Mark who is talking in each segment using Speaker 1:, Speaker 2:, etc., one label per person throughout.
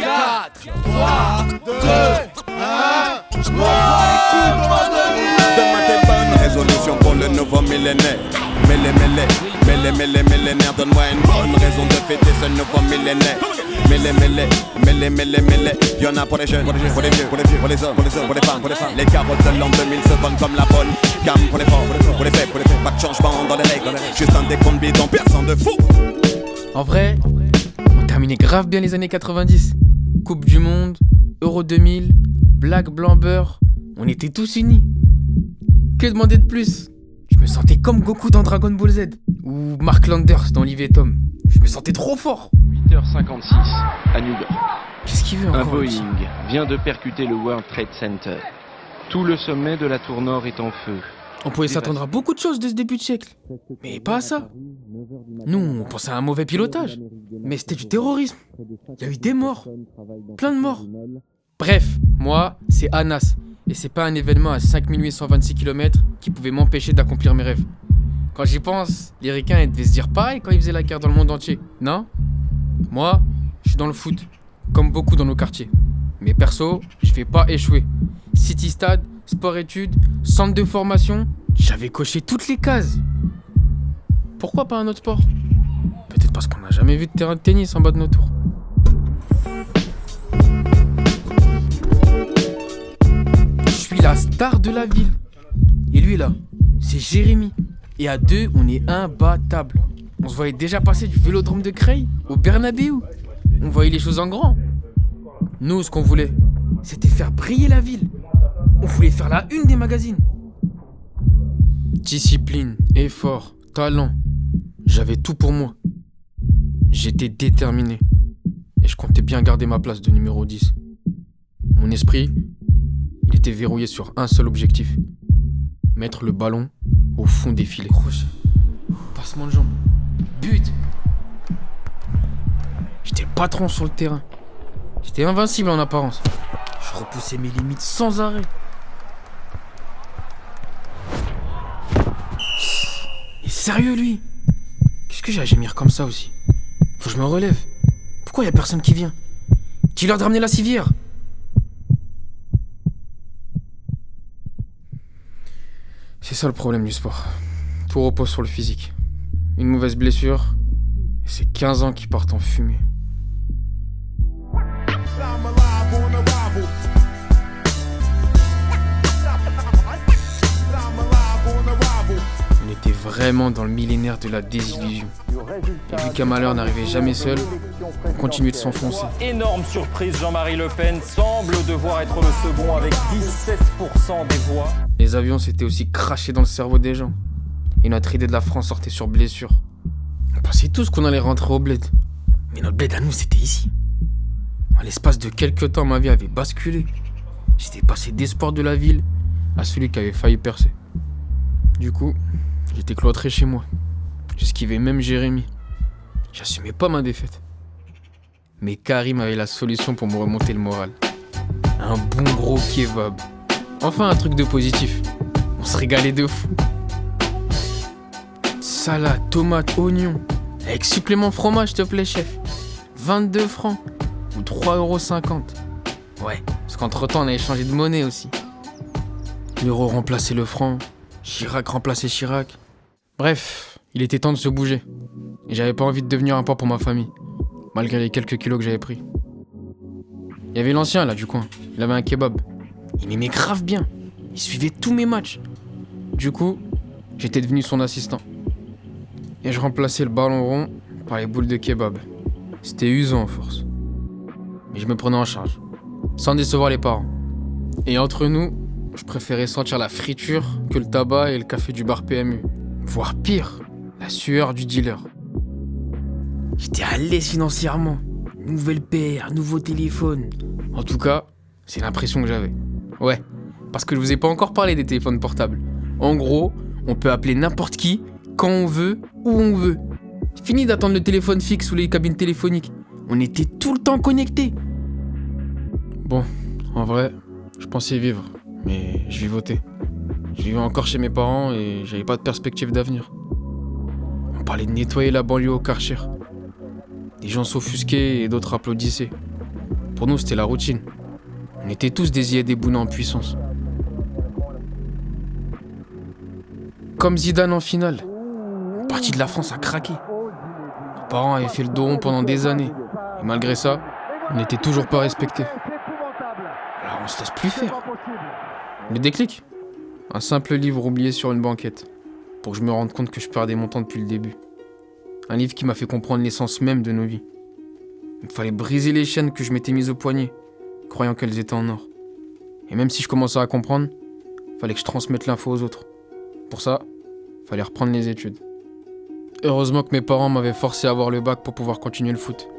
Speaker 1: 4, 3, 2, 1.
Speaker 2: Demain tes bonnes résolutions pour le nouveau millénaire. Millénaire, donne-moi une bonne raison de fêter ce nouveau millénaire. Y'en a pour les jeunes, pour les vieux, pour les hommes, pour les femmes. Les carottes de l'an 2000 se vendent comme la bonne gamme. Pour les forts, pour les faits, pas de changement dans les règles. Juste un décompte bidon, personne de fou.
Speaker 3: En vrai, on terminait grave bien les années 90. Coupe du Monde, Euro 2000, Black, Blanc, Beurre. On était tous unis. Que demander de plus? Je me sentais comme Goku dans Dragon Ball Z. Ou Mark Landers dans Liv et Tom. Je me sentais trop fort.
Speaker 4: 8h56 à New York.
Speaker 3: Qu'est-ce qu'il veut
Speaker 4: Un
Speaker 3: encore?
Speaker 4: Boeing vient de percuter le World Trade Center. Tout le sommet de la tour nord est en feu.
Speaker 3: On pouvait s'attendre à beaucoup de choses de ce début de siècle. Mais pas à ça. Nous, on pensait à un mauvais pilotage. Mais c'était du terrorisme. Il y a eu des morts. Plein de morts. Bref, moi, c'est Anas. Et c'est pas un événement à 5826 km qui pouvait m'empêcher d'accomplir mes rêves. Quand j'y pense, les ricains devaient se dire pareil quand ils faisaient la guerre dans le monde entier, non? Moi, je suis dans le foot, comme beaucoup dans nos quartiers. Mais perso, je vais pas échouer. City Stade, sport-études, centre de formation, j'avais coché toutes les cases. Pourquoi pas un autre sport? Peut-être parce qu'on n'a jamais vu de terrain de tennis en bas de nos tours. Je suis la star de la ville. Et lui là, c'est Jérémy. Et à deux, on est imbattable. On se voyait déjà passer du Vélodrome de Creil au Bernabéu. On voyait les choses en grand. Nous, ce qu'on voulait, c'était faire briller la ville. On voulait faire la une des magazines. Discipline, effort, talent. J'avais tout pour moi. J'étais déterminé. Et je comptais bien garder ma place de numéro 10. Mon esprit, il était verrouillé sur un seul objectif. Mettre le ballon au fond des filets. Crochet, passement de jambe, but. J'étais le patron sur le terrain. J'étais invincible en apparence. Je repoussais mes limites sans arrêt. Il est sérieux lui? Qu'est-ce que j'ai à gémir comme ça aussi? Faut que je me relève. Pourquoi y a personne qui vient? Dis-leur de ramener la civière. C'est ça le problème du sport. Tout repose sur le physique. Une mauvaise blessure, et c'est 15 ans qui partent en fumée. On était vraiment dans le millénaire de la désillusion. Et vu qu'un malheur n'arrivait jamais seul, on continuait de s'enfoncer.
Speaker 5: Énorme surprise, Jean-Marie Le Pen semble devoir être le second avec 17% des voix.
Speaker 3: Les avions s'étaient aussi crachés dans le cerveau des gens. Et notre idée de la France sortait sur blessure. On pensait tous qu'on allait rentrer au bled. Mais notre bled à nous, c'était ici. En l'espace de quelques temps, ma vie avait basculé. J'étais passé d'espoir de la ville à celui qui avait failli percer. Du coup, j'étais cloîtré chez moi. J'esquivais même Jérémy. J'assumais pas ma défaite. Mais Karim avait la solution pour me remonter le moral. Un bon gros kebab. Enfin un truc de positif. On se régalait de fou. Salade, tomate, oignon. Avec supplément fromage, s'il te plaît, chef. 22 francs. Ou 3,50 €. Ouais, parce qu'entre temps, on avait changé de monnaie aussi. L'euro remplaçait le franc. Chirac remplaçait Chirac. Bref, il était temps de se bouger. Et j'avais pas envie de devenir un poids pour ma famille. Malgré les quelques kilos que j'avais pris. Il y avait l'ancien, là, du coin. Il avait un kebab. Il m'aimait grave bien. Il suivait tous mes matchs. Du coup, j'étais devenu son assistant. Et je remplaçais le ballon rond par les boules de kebab. C'était usant, à force. Mais je me prenais en charge. Sans décevoir les parents. Et entre nous, je préférais sentir la friture que le tabac et le café du bar PMU. Voire pire, la sueur du dealer. J'étais à l'aise financièrement. Nouvelle paire, nouveau téléphone. En tout cas, c'est l'impression que j'avais. Ouais, parce que je vous ai pas encore parlé des téléphones portables. En gros, on peut appeler n'importe qui, quand on veut, où on veut. Fini d'attendre le téléphone fixe ou les cabines téléphoniques. On était tout le temps connectés. Bon, en vrai, je pensais vivre, mais je vivotais. Je vivais encore chez mes parents et j'avais pas de perspective d'avenir. On parlait de nettoyer la banlieue au Karcher. Des gens s'offusquaient et d'autres applaudissaient. Pour nous, c'était la routine. On était tous des Bouna en puissance. Comme Zidane en finale. La partie de la France a craqué. Nos parents avaient fait le dos rond pendant des années. Et malgré ça, on n'était toujours pas respectés. Alors on se laisse plus faire. Le déclic ? Un simple livre oublié sur une banquette. Pour que je me rende compte que je perdais mon temps depuis le début. Un livre qui m'a fait comprendre l'essence même de nos vies. Il fallait briser les chaînes que je m'étais mises au poignet, croyant qu'elles étaient en or. Et même si je commençais à comprendre, fallait que je transmette l'info aux autres. Pour ça, fallait reprendre les études. Heureusement que mes parents m'avaient forcé à avoir le bac pour pouvoir continuer le foot.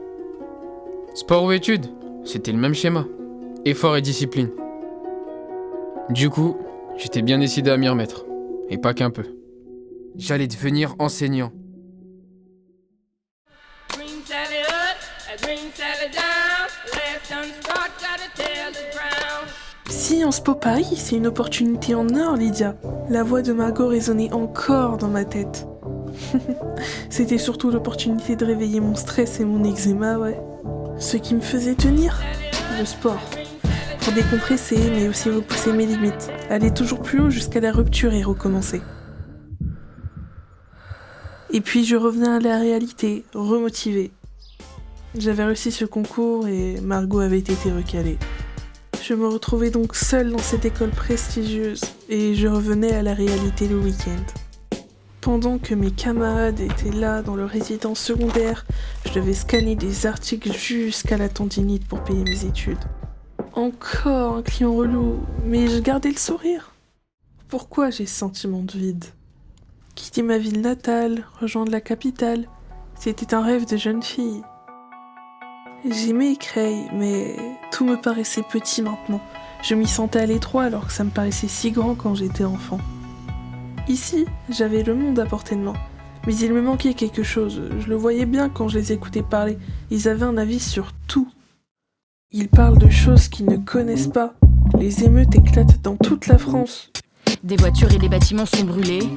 Speaker 3: Sport ou études, c'était le même schéma. Effort et discipline. Du coup, j'étais bien décidé à m'y remettre. Et pas qu'un peu. J'allais devenir enseignant.
Speaker 6: Sciences Po Paris, c'est une opportunité en or, Lydia. La voix de Margot résonnait encore dans ma tête. C'était surtout l'opportunité de réveiller mon stress et mon eczéma, ouais. Ce qui me faisait tenir, le sport. Pour décompresser, mais aussi repousser mes limites. Aller toujours plus haut jusqu'à la rupture et recommencer. Et puis je revenais à la réalité, remotivée. J'avais réussi ce concours et Margot avait été recalée. Je me retrouvais donc seule dans cette école prestigieuse et je revenais à la réalité le week-end. Pendant que mes camarades étaient là dans leur résidence secondaire, je devais scanner des articles jusqu'à la tendinite pour payer mes études. Encore un client relou, mais je gardais le sourire. Pourquoi j'ai ce sentiment de vide ? Quitter ma ville natale, rejoindre la capitale, c'était un rêve de jeune fille. J'aimais Creil, mais tout me paraissait petit maintenant. Je m'y sentais à l'étroit alors que ça me paraissait si grand quand j'étais enfant. Ici, j'avais le monde à portée de main. Mais il me manquait quelque chose. Je le voyais bien quand je les écoutais parler. Ils avaient un avis sur tout. Ils parlent de choses qu'ils ne connaissent pas. Les émeutes éclatent dans toute la France.
Speaker 7: Des voitures et des bâtiments sont brûlés.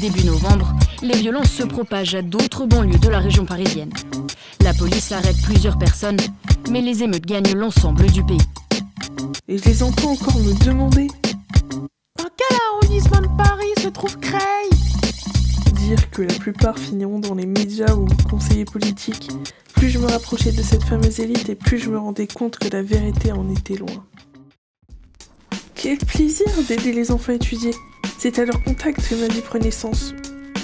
Speaker 7: Début novembre, les violences se propagent à d'autres banlieues de la région parisienne. La police arrête plusieurs personnes, mais les émeutes gagnent l'ensemble du pays.
Speaker 6: Et je les entends encore me demander
Speaker 8: dans quel arrondissement de Paris se trouve Creil ?
Speaker 6: Dire que la plupart finiront dans les médias ou conseillers politiques. Plus je me rapprochais de cette fameuse élite et plus je me rendais compte que la vérité en était loin. Quel plaisir d'aider les enfants à étudier. C'est à leur contact que ma vie prenait sens.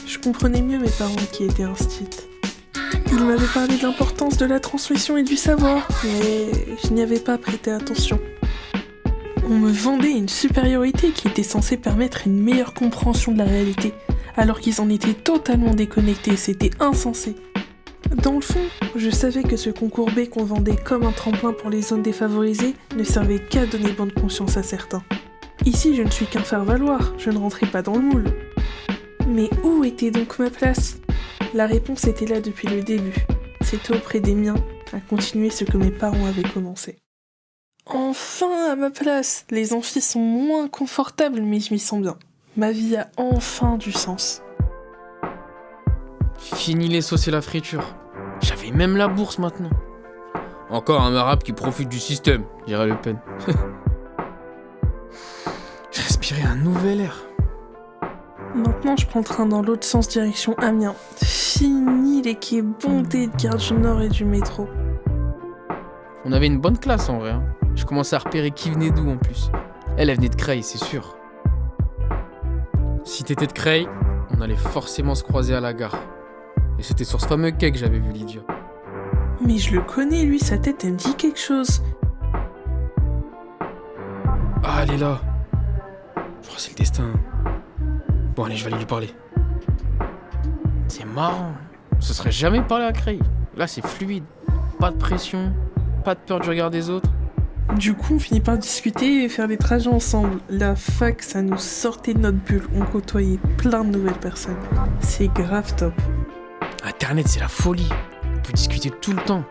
Speaker 6: Je comprenais mieux mes parents qui étaient instits. Ils m'avaient parlé de l'importance de la transmission et du savoir, mais je n'y avais pas prêté attention. On me vendait une supériorité qui était censée permettre une meilleure compréhension de la réalité, alors qu'ils en étaient totalement déconnectés, c'était insensé. Dans le fond, je savais que ce concours B qu'on vendait comme un tremplin pour les zones défavorisées ne servait qu'à donner bonne conscience à certains. Ici, je ne suis qu'un faire-valoir, je ne rentrais pas dans le moule. Mais où était donc ma place ? La réponse était là depuis le début. C'était auprès des miens, à continuer ce que mes parents avaient commencé. Enfin à ma place. Les amphis sont moins confortables, mais je m'y sens bien. Ma vie a enfin du sens.
Speaker 3: Fini les sauces et la friture. J'avais même la bourse maintenant. Encore un arabe qui profite du système, dirait Le Pen. Je respirais un nouvel air.
Speaker 6: Maintenant, je prends le train dans l'autre sens, direction Amiens. Fini les quais bondés de Gare du Nord et du métro.
Speaker 3: On avait une bonne classe en vrai. Hein. Je commençais à repérer qui venait d'où en plus. Elle venait de Creil, c'est sûr. Si t'étais de Creil, on allait forcément se croiser à la gare. Et c'était sur ce fameux quai que j'avais vu Lydia.
Speaker 6: Mais je le connais, lui, sa tête, elle me dit quelque chose.
Speaker 3: Ah, elle est là. Je crois que c'est le destin. Bon, allez, je vais aller lui parler. C'est marrant. Ce serait jamais parlé à Creil. Là, c'est fluide. Pas de pression, pas de peur du regard des autres.
Speaker 6: Du coup, on finit par discuter et faire des trajets ensemble. La fac, ça nous sortait de notre bulle. On côtoyait plein de nouvelles personnes. C'est grave top.
Speaker 3: Internet, c'est la folie. On peut discuter tout le temps.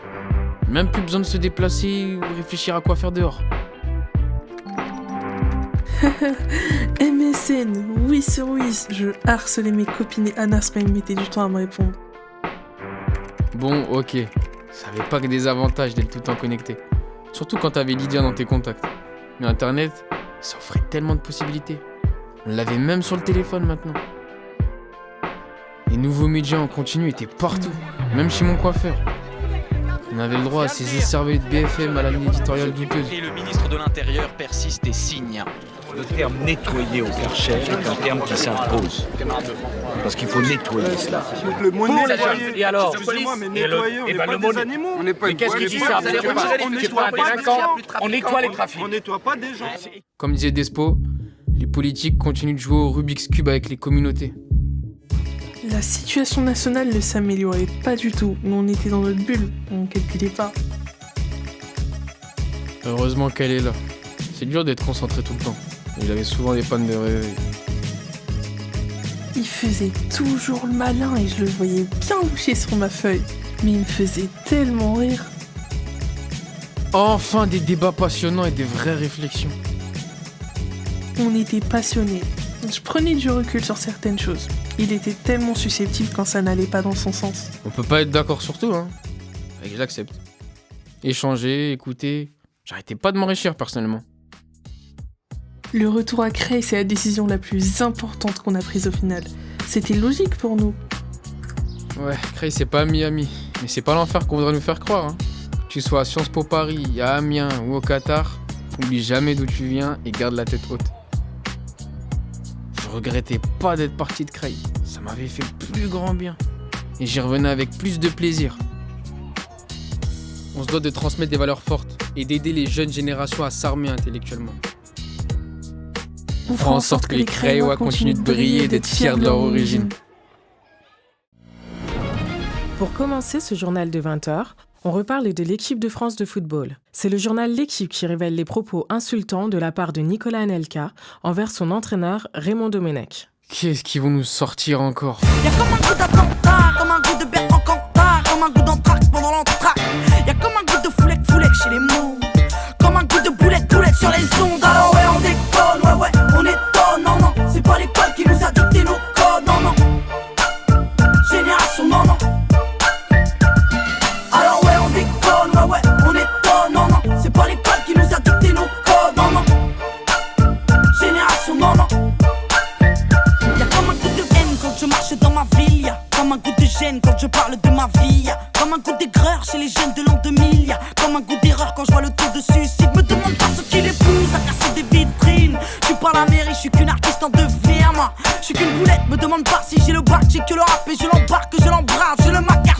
Speaker 3: Même plus besoin de se déplacer ou réfléchir à quoi faire dehors.
Speaker 6: MSN, oui sur oui. Je harcelais mes copines et Anas quand ils mettaient du temps à me répondre.
Speaker 3: Bon, ok. Ça avait pas que des avantages d'être tout le temps connecté. Surtout quand t'avais Lydia dans tes contacts. Mais Internet, ça offrait tellement de possibilités. On l'avait même sur le téléphone maintenant. Les nouveaux médias en continu étaient partout, même chez mon coiffeur. On avait le droit à ces écervelés de BFM à la ligne éditoriale douteuse.
Speaker 9: Et le ministre de l'Intérieur persiste et signe.
Speaker 10: Le terme nettoyer au Karcher est un terme qui s'impose. Parce qu'il faut nettoyer cela.
Speaker 1: Le mot
Speaker 10: nettoyer. Et alors,
Speaker 1: excusez-moi, mais nettoyer, on n'est pas des animaux.
Speaker 10: On n'est pas une qu'est-ce qui dit ça? On nettoie les trafics.
Speaker 1: On nettoie pas des gens.
Speaker 3: Comme disait Despo, les politiques continuent de jouer au Rubik's Cube avec les communautés.
Speaker 6: La situation nationale ne s'améliorait pas du tout. Nous, on était dans notre bulle, on calculait pas.
Speaker 3: Heureusement qu'elle est là. C'est dur d'être concentré tout le temps. Il avait souvent des pannes de réveil.
Speaker 6: Il faisait toujours le malin et je le voyais bien loucher sur ma feuille. Mais il me faisait tellement rire.
Speaker 3: Enfin des débats passionnants et des vraies réflexions.
Speaker 6: On était passionnés. Je prenais du recul sur certaines choses. Il était tellement susceptible quand ça n'allait pas dans son sens.
Speaker 3: On peut pas être d'accord sur tout, hein. Et j'accepte. Échanger, écouter. J'arrêtais pas de m'enrichir personnellement.
Speaker 6: Le retour à Creil, c'est la décision la plus importante qu'on a prise au final. C'était logique pour nous.
Speaker 3: Ouais, Creil c'est pas Miami. Mais c'est pas l'enfer qu'on voudrait nous faire croire, hein. Que tu sois à Sciences Po Paris, à Amiens ou au Qatar, oublie jamais d'où tu viens et garde la tête haute. Je regrettais pas d'être parti de Creil. Ça m'avait fait le plus grand bien. Et j'y revenais avec plus de plaisir. On se doit de transmettre des valeurs fortes et d'aider les jeunes générations à s'armer intellectuellement. On fera en sorte que les Creillois continuent de briller et d'être fiers de leur origine.
Speaker 11: Pour commencer ce journal de 20h, on reparle de l'équipe de France de football. C'est le journal L'Équipe qui révèle les propos insultants de la part de Nicolas Anelka envers son entraîneur Raymond Domenech.
Speaker 3: Qu'est-ce qu'ils vont nous sortir encore?
Speaker 8: Y'a comme un goût d'attentat, comme un goût de Bertrand Cantat, comme un goût d'entraque pendant l'entraque. Y'a comme un goût de foulec chez les mots, comme un goût de boulette sur les ondes. Alors ouais on déconne, ouais on étonne, non non, c'est pas l'école qui nous a dicté nos codes, non non. Génération non non. Alors ouais on déconne, ouais on étonne, non non, c'est pas l'école qui nous a dicté nos codes, non non. Génération non non. Y'a comme un goût de haine quand je marche dans ma ville, y'a comme un goût de gêne quand je parle de ma vie, y'a comme un goût d'aigreur chez les jeunes de l'an 2000, y'a comme un goût d'erreur quand je vois le taux de suicide. Me demande pas ce qu'il épouse à casser des vitrines. Je suis pas la mairie, je suis qu'une artiste en devenir, moi. Je suis qu'une boulette, me demande pas si j'ai le bac, j'ai que le rap et je l'embarque, je l'embrasse, je le macaque.